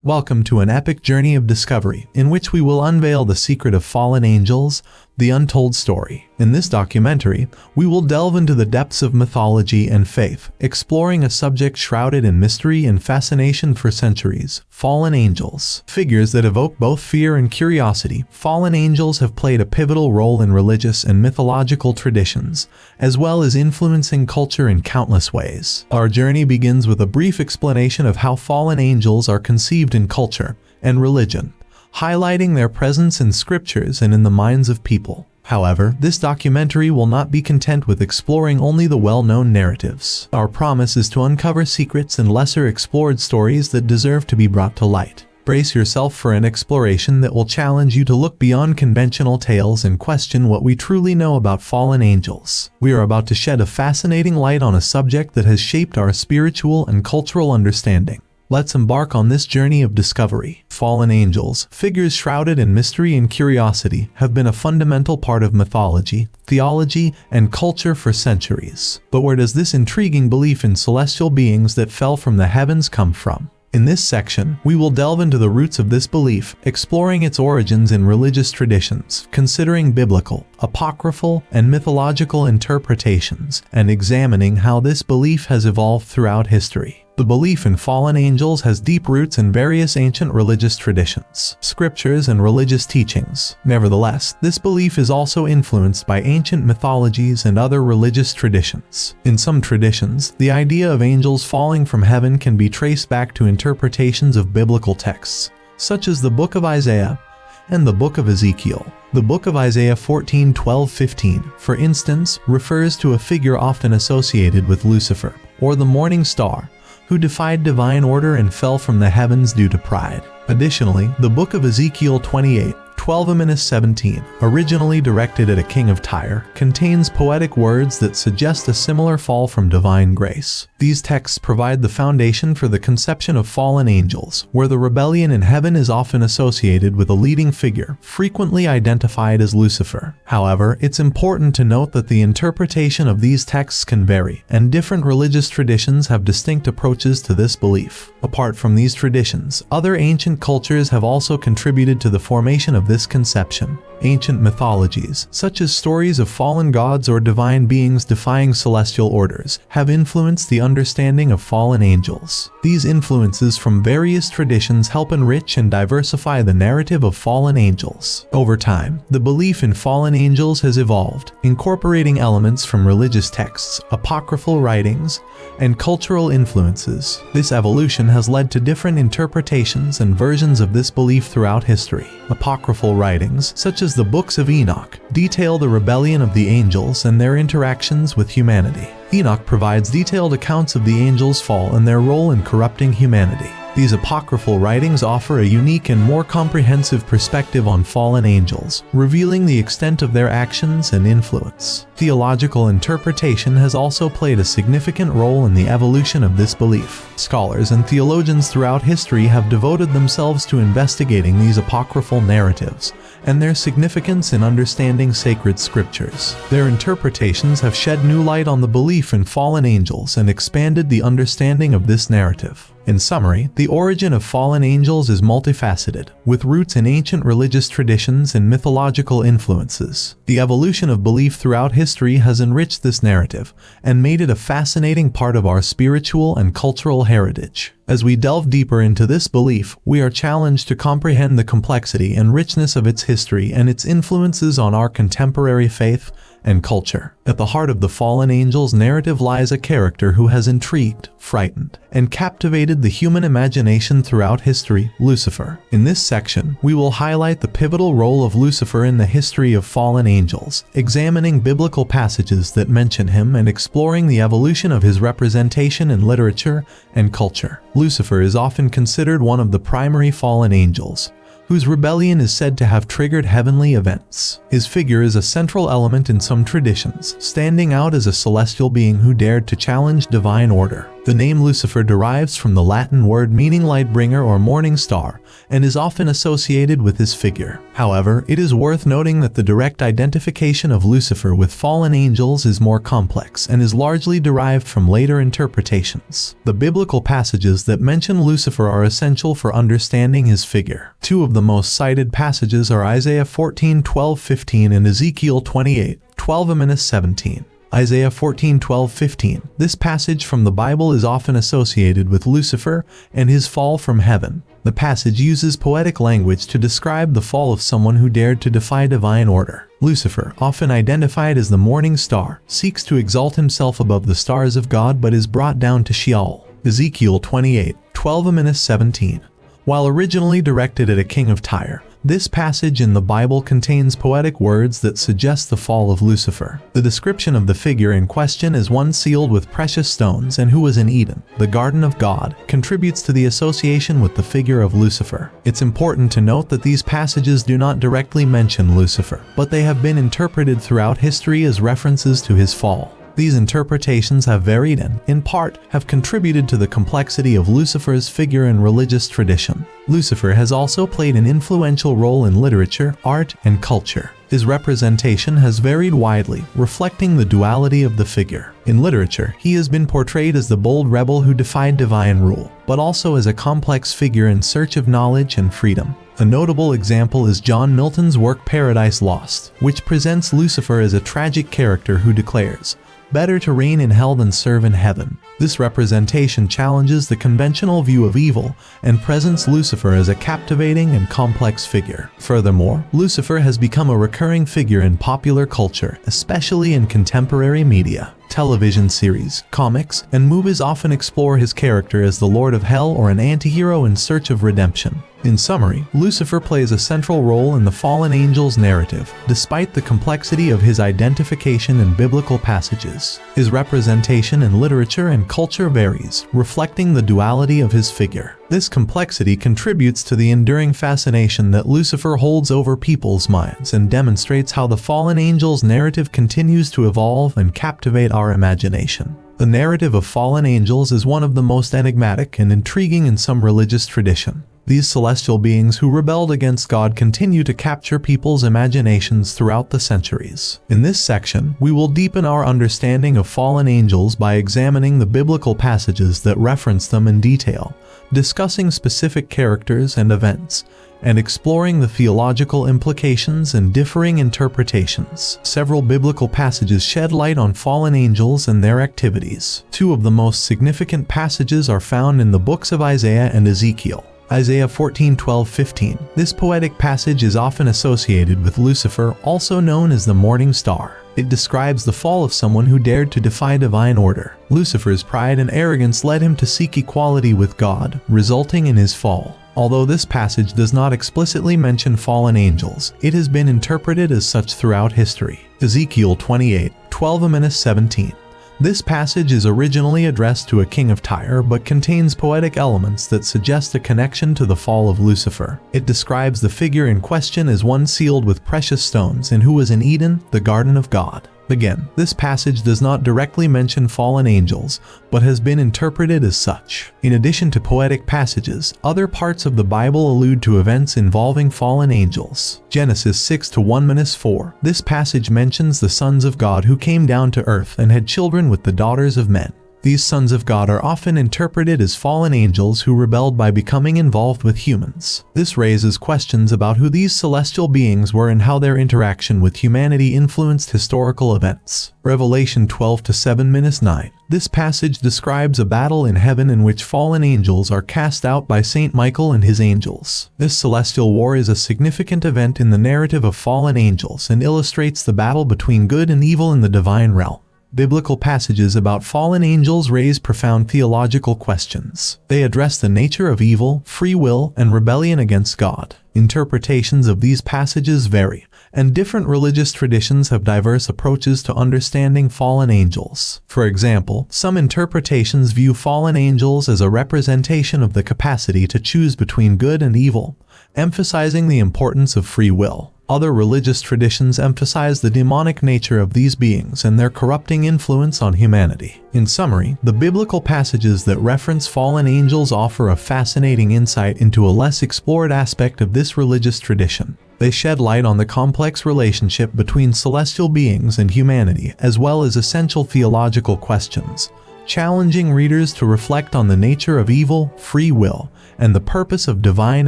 Welcome to an epic journey of discovery, in which we will unveil the secret of fallen angels, the untold story. In this documentary, we will delve into the depths of mythology and faith, exploring a subject shrouded in mystery and fascination for centuries: fallen angels. Figures that evoke both fear and curiosity, fallen angels have played a pivotal role in religious and mythological traditions, as well as influencing culture in countless ways. Our journey begins with a brief explanation of how fallen angels are conceived in culture and religion, highlighting their presence in scriptures and in the minds of people. However, this documentary will not be content with exploring only the well-known narratives. Our promise is to uncover secrets and lesser-explored stories that deserve to be brought to light. Brace yourself for an exploration that will challenge you to look beyond conventional tales and question what we truly know about fallen angels. We are about to shed a fascinating light on a subject that has shaped our spiritual and cultural understanding. Let's embark on this journey of discovery. Fallen angels, figures shrouded in mystery and curiosity, have been a fundamental part of mythology, theology, and culture for centuries. But where does this intriguing belief in celestial beings that fell from the heavens come from? In this section, we will delve into the roots of this belief, exploring its origins in religious traditions, considering biblical, apocryphal, and mythological interpretations, and examining how this belief has evolved throughout history. The belief in fallen angels has deep roots in various ancient religious traditions, scriptures, and religious teachings. Nevertheless, this belief is also influenced by ancient mythologies and other religious traditions. In some traditions, the idea of angels falling from heaven can be traced back to interpretations of biblical texts, such as the Book of Isaiah and the Book of Ezekiel. The Book of Isaiah 14:12-15, for instance, refers to a figure often associated with Lucifer, or the morning star, who defied divine order and fell from the heavens due to pride. Additionally, the Book of Ezekiel 28:12-17, originally directed at a king of Tyre, contains poetic words that suggest a similar fall from divine grace. These texts provide the foundation for the conception of fallen angels, where the rebellion in heaven is often associated with a leading figure, frequently identified as Lucifer. However, it's important to note that the interpretation of these texts can vary, and different religious traditions have distinct approaches to this belief. Apart from these traditions, other ancient cultures have also contributed to the formation of this conception. Ancient mythologies, such as stories of fallen gods or divine beings defying celestial orders, have influenced the understanding of fallen angels. These influences from various traditions help enrich and diversify the narrative of fallen angels. Over time, the belief in fallen angels has evolved, incorporating elements from religious texts, apocryphal writings, and cultural influences. This evolution has led to different interpretations and versions of this belief throughout history. Apocryphal writings, such as the books of Enoch, detail the rebellion of the angels and their interactions with humanity. Enoch provides detailed accounts of the angels' fall and their role in corrupting humanity. These apocryphal writings offer a unique and more comprehensive perspective on fallen angels, revealing the extent of their actions and influence. Theological interpretation has also played a significant role in the evolution of this belief. Scholars and theologians throughout history have devoted themselves to investigating these apocryphal narratives and their significance in understanding sacred scriptures. Their interpretations have shed new light on the belief in fallen angels and expanded the understanding of this narrative. In summary, the origin of fallen angels is multifaceted, with roots in ancient religious traditions and mythological influences. The evolution of belief throughout history has enriched this narrative and made it a fascinating part of our spiritual and cultural heritage. As we delve deeper into this belief, we are challenged to comprehend the complexity and richness of its history and its influences on our contemporary faith and culture. At the heart of the fallen angels narrative lies a character who has intrigued, frightened, and captivated the human imagination throughout history: Lucifer. In this section, we will highlight the pivotal role of Lucifer in the history of fallen angels, examining biblical passages that mention him and exploring the evolution of his representation in literature and culture. Lucifer is often considered one of the primary fallen angels, whose rebellion is said to have triggered heavenly events. His figure is a central element in some traditions, standing out as a celestial being who dared to challenge divine order. The name Lucifer derives from the Latin word meaning light bringer or morning star, and is often associated with his figure. However, it is worth noting that the direct identification of Lucifer with fallen angels is more complex and is largely derived from later interpretations. The biblical passages that mention Lucifer are essential for understanding his figure. Two of the most cited passages are Isaiah 14:12-15 and Ezekiel 28:12-17. Isaiah 14:12-15. This passage from the Bible is often associated with Lucifer and his fall from heaven. The passage uses poetic language to describe the fall of someone who dared to defy divine order. Lucifer, often identified as the morning star, seeks to exalt himself above the stars of God but is brought down to Sheol. Ezekiel 28:12-17. While originally directed at a king of Tyre, this passage in the Bible contains poetic words that suggest the fall of Lucifer. The description of the figure in question as one sealed with precious stones and who was in Eden, the garden of God, contributes to the association with the figure of Lucifer. It's important to note that these passages do not directly mention Lucifer, but they have been interpreted throughout history as references to his fall. These interpretations have varied and, in part, have contributed to the complexity of Lucifer's figure in religious tradition. Lucifer has also played an influential role in literature, art, and culture. His representation has varied widely, reflecting the duality of the figure. In literature, he has been portrayed as the bold rebel who defied divine rule, but also as a complex figure in search of knowledge and freedom. A notable example is John Milton's work Paradise Lost, which presents Lucifer as a tragic character who declares, "Better to reign in hell than serve in heaven." This representation challenges the conventional view of evil and presents Lucifer as a captivating and complex figure. Furthermore, Lucifer has become a recurring figure in popular culture, especially in contemporary media. Television series, comics, and movies often explore his character as the Lord of Hell or an antihero in search of redemption. In summary, Lucifer plays a central role in the fallen angel's narrative, despite the complexity of his identification in biblical passages. His representation in literature and culture varies, reflecting the duality of his figure. This complexity contributes to the enduring fascination that Lucifer holds over people's minds and demonstrates how the fallen angel's narrative continues to evolve and captivate our imagination. The narrative of fallen angels is one of the most enigmatic and intriguing in some religious tradition. These celestial beings who rebelled against God continue to capture people's imaginations throughout the centuries. In this section, we will deepen our understanding of fallen angels by examining the biblical passages that reference them in detail, discussing specific characters and events, and exploring the theological implications and differing interpretations. Several biblical passages shed light on fallen angels and their activities. Two of the most significant passages are found in the books of Isaiah and Ezekiel. Isaiah 14:12-15. This poetic passage is often associated with Lucifer, also known as the morning star. It describes the fall of someone who dared to defy divine order. Lucifer's pride and arrogance led him to seek equality with God, resulting in his fall. Although this passage does not explicitly mention fallen angels, it has been interpreted as such throughout history. Ezekiel 28:12-17. This passage is originally addressed to a king of Tyre but contains poetic elements that suggest a connection to the fall of Lucifer. It describes the figure in question as one sealed with precious stones and who was in Eden, the garden of God. Again, this passage does not directly mention fallen angels, but has been interpreted as such. In addition to poetic passages, other parts of the Bible allude to events involving fallen angels. Genesis 6:1-4. This passage mentions the sons of God who came down to earth and had children with the daughters of men. These sons of God are often interpreted as fallen angels who rebelled by becoming involved with humans. This raises questions about who these celestial beings were and how their interaction with humanity influenced historical events. Revelation 12:7-9. This passage describes a battle in heaven in which fallen angels are cast out by Saint Michael and his angels. This celestial war is a significant event in the narrative of fallen angels and illustrates the battle between good and evil in the divine realm. Biblical passages about fallen angels raise profound theological questions. They address the nature of evil, free will, and rebellion against God. Interpretations of these passages vary, and different religious traditions have diverse approaches to understanding fallen angels. For example, some interpretations view fallen angels as a representation of the capacity to choose between good and evil, emphasizing the importance of free will. Other religious traditions emphasize the demonic nature of these beings and their corrupting influence on humanity. In summary, the biblical passages that reference fallen angels offer a fascinating insight into a less explored aspect of this religious tradition. They shed light on the complex relationship between celestial beings and humanity, as well as essential theological questions, challenging readers to reflect on the nature of evil, free will, and the purpose of divine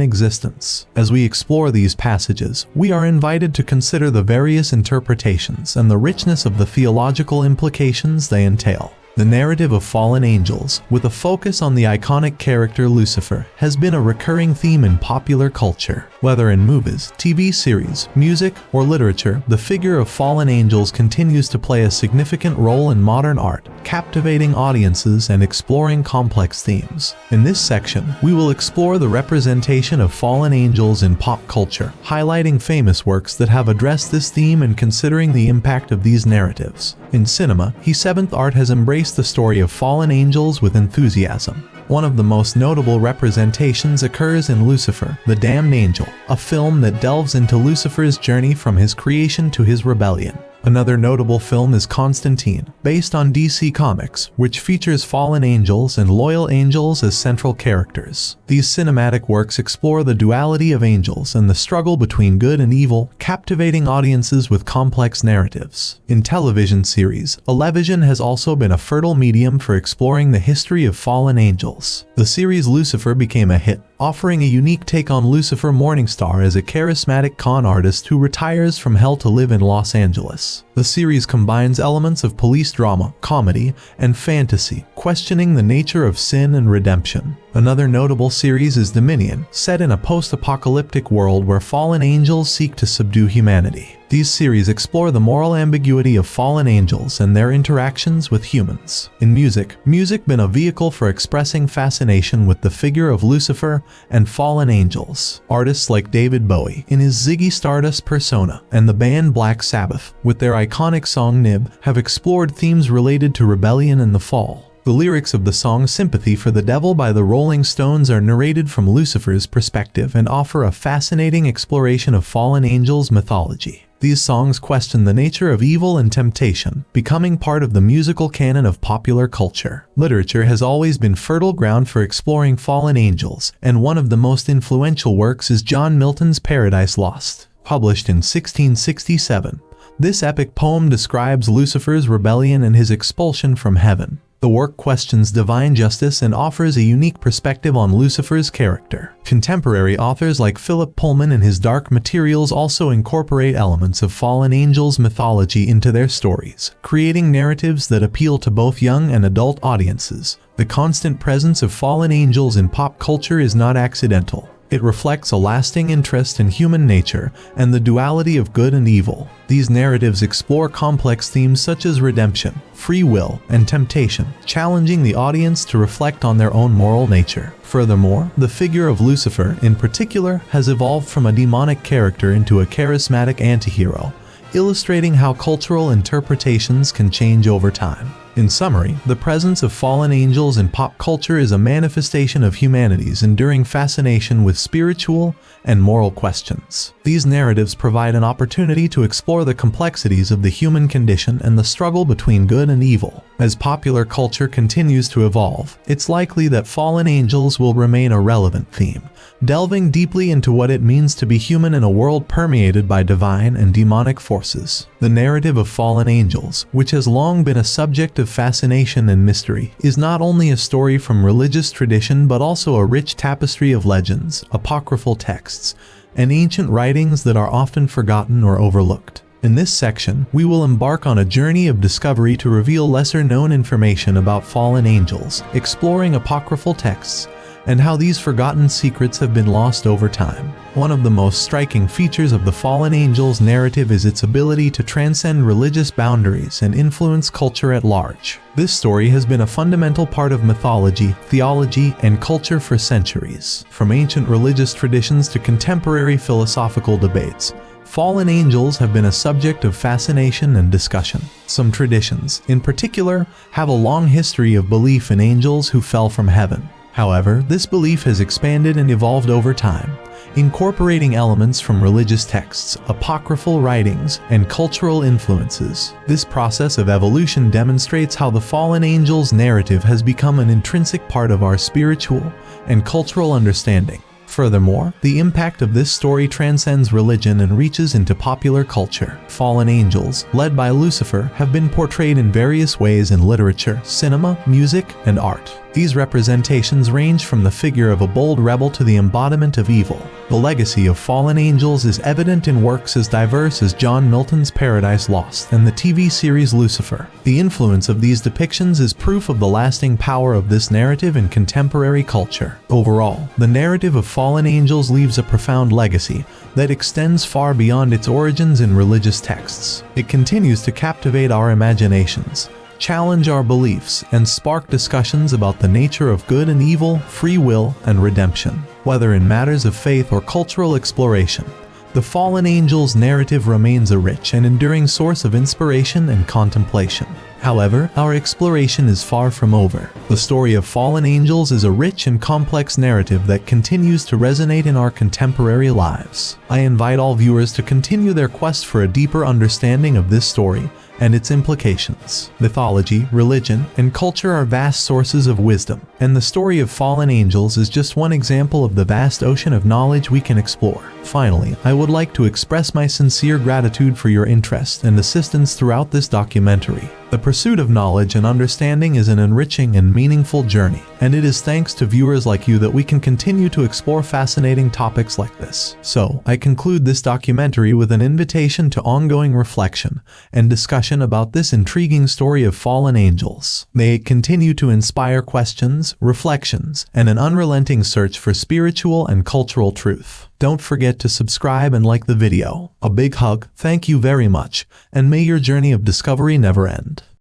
existence. As we explore these passages, we are invited to consider the various interpretations and the richness of the theological implications they entail. The narrative of fallen angels, with a focus on the iconic character Lucifer, has been a recurring theme in popular culture. Whether in movies, TV series, music, or literature, the figure of fallen angels continues to play a significant role in modern art, captivating audiences and exploring complex themes. In this section, we will explore the representation of fallen angels in pop culture, highlighting famous works that have addressed this theme and considering the impact of these narratives. In cinema, seventh art has embraced the story of fallen angels with enthusiasm. One of the most notable representations occurs in Lucifer, the Damned Angel, a film that delves into Lucifer's journey from his creation to his rebellion. Another notable film is Constantine, based on DC Comics, which features fallen angels and loyal angels as central characters. These cinematic works explore the duality of angels and the struggle between good and evil, captivating audiences with complex narratives. In television series, Elevision has also been a fertile medium for exploring the history of fallen angels. The series Lucifer became a hit, offering a unique take on Lucifer Morningstar as a charismatic con artist who retires from hell to live in Los Angeles. The series combines elements of police drama, comedy, and fantasy, questioning the nature of sin and redemption. Another notable series is Dominion, set in a post-apocalyptic world where fallen angels seek to subdue humanity. These series explore the moral ambiguity of fallen angels and their interactions with humans. In music been a vehicle for expressing fascination with the figure of Lucifer and fallen angels. Artists like David Bowie, in his Ziggy Stardust persona, and the band Black Sabbath, with their iconic song Nib, have explored themes related to rebellion and the fall. The lyrics of the song Sympathy for the Devil by the Rolling Stones are narrated from Lucifer's perspective and offer a fascinating exploration of fallen angels' mythology. These songs question the nature of evil and temptation, becoming part of the musical canon of popular culture. Literature has always been fertile ground for exploring fallen angels, and one of the most influential works is John Milton's Paradise Lost. Published in 1667, this epic poem describes Lucifer's rebellion and his expulsion from heaven. The work questions divine justice and offers a unique perspective on Lucifer's character. Contemporary authors like Philip Pullman and his Dark Materials also incorporate elements of fallen angels' mythology into their stories, creating narratives that appeal to both young and adult audiences. The constant presence of fallen angels in pop culture is not accidental. It reflects a lasting interest in human nature and the duality of good and evil. These narratives explore complex themes such as redemption, free will, and temptation, challenging the audience to reflect on their own moral nature. Furthermore, the figure of Lucifer, in particular, has evolved from a demonic character into a charismatic antihero, illustrating how cultural interpretations can change over time. In summary, the presence of fallen angels in pop culture is a manifestation of humanity's enduring fascination with spiritual and moral questions. These narratives provide an opportunity to explore the complexities of the human condition and the struggle between good and evil. As popular culture continues to evolve, it's likely that fallen angels will remain a relevant theme, delving deeply into what it means to be human in a world permeated by divine and demonic forces. The narrative of fallen angels, which has long been a subject of fascination and mystery, is not only a story from religious tradition but also a rich tapestry of legends, apocryphal texts, and ancient writings that are often forgotten or overlooked. In this section, we will embark on a journey of discovery to reveal lesser-known information about fallen angels, exploring apocryphal texts, and how these forgotten secrets have been lost over time. One of the most striking features of the fallen angels narrative is its ability to transcend religious boundaries and influence culture at large. This story has been a fundamental part of mythology, theology, and culture for centuries. From ancient religious traditions to contemporary philosophical debates, fallen angels have been a subject of fascination and discussion. Some traditions, in particular, have a long history of belief in angels who fell from heaven. However, this belief has expanded and evolved over time, incorporating elements from religious texts, apocryphal writings, and cultural influences. This process of evolution demonstrates how the fallen angels narrative has become an intrinsic part of our spiritual and cultural understanding. Furthermore, the impact of this story transcends religion and reaches into popular culture. Fallen angels, led by Lucifer, have been portrayed in various ways in literature, cinema, music, and art. These representations range from the figure of a bold rebel to the embodiment of evil. The legacy of fallen angels is evident in works as diverse as John Milton's Paradise Lost and the TV series Lucifer. The influence of these depictions is proof of the lasting power of this narrative in contemporary culture. Overall, the narrative of fallen angels leaves a profound legacy that extends far beyond its origins in religious texts. It continues to captivate our imaginations, challenge our beliefs, and spark discussions about the nature of good and evil, free will, and redemption. Whether in matters of faith or cultural exploration, the fallen angels narrative remains a rich and enduring source of inspiration and contemplation. However, our exploration is far from over. The story of fallen angels is a rich and complex narrative that continues to resonate in our contemporary lives. I invite all viewers to continue their quest for a deeper understanding of this story and its implications. Mythology, religion, and culture are vast sources of wisdom, and the story of fallen angels is just one example of the vast ocean of knowledge we can explore. Finally, I would like to express my sincere gratitude for your interest and assistance throughout this documentary. The pursuit of knowledge and understanding is an enriching and meaningful journey, and it is thanks to viewers like you that we can continue to explore fascinating topics like this. So, I conclude this documentary with an invitation to ongoing reflection and discussion about this intriguing story of fallen angels. May it continue to inspire questions, reflections, and an unrelenting search for spiritual and cultural truth. Don't forget to subscribe and like the video. A big hug, thank you very much, and may your journey of discovery never end.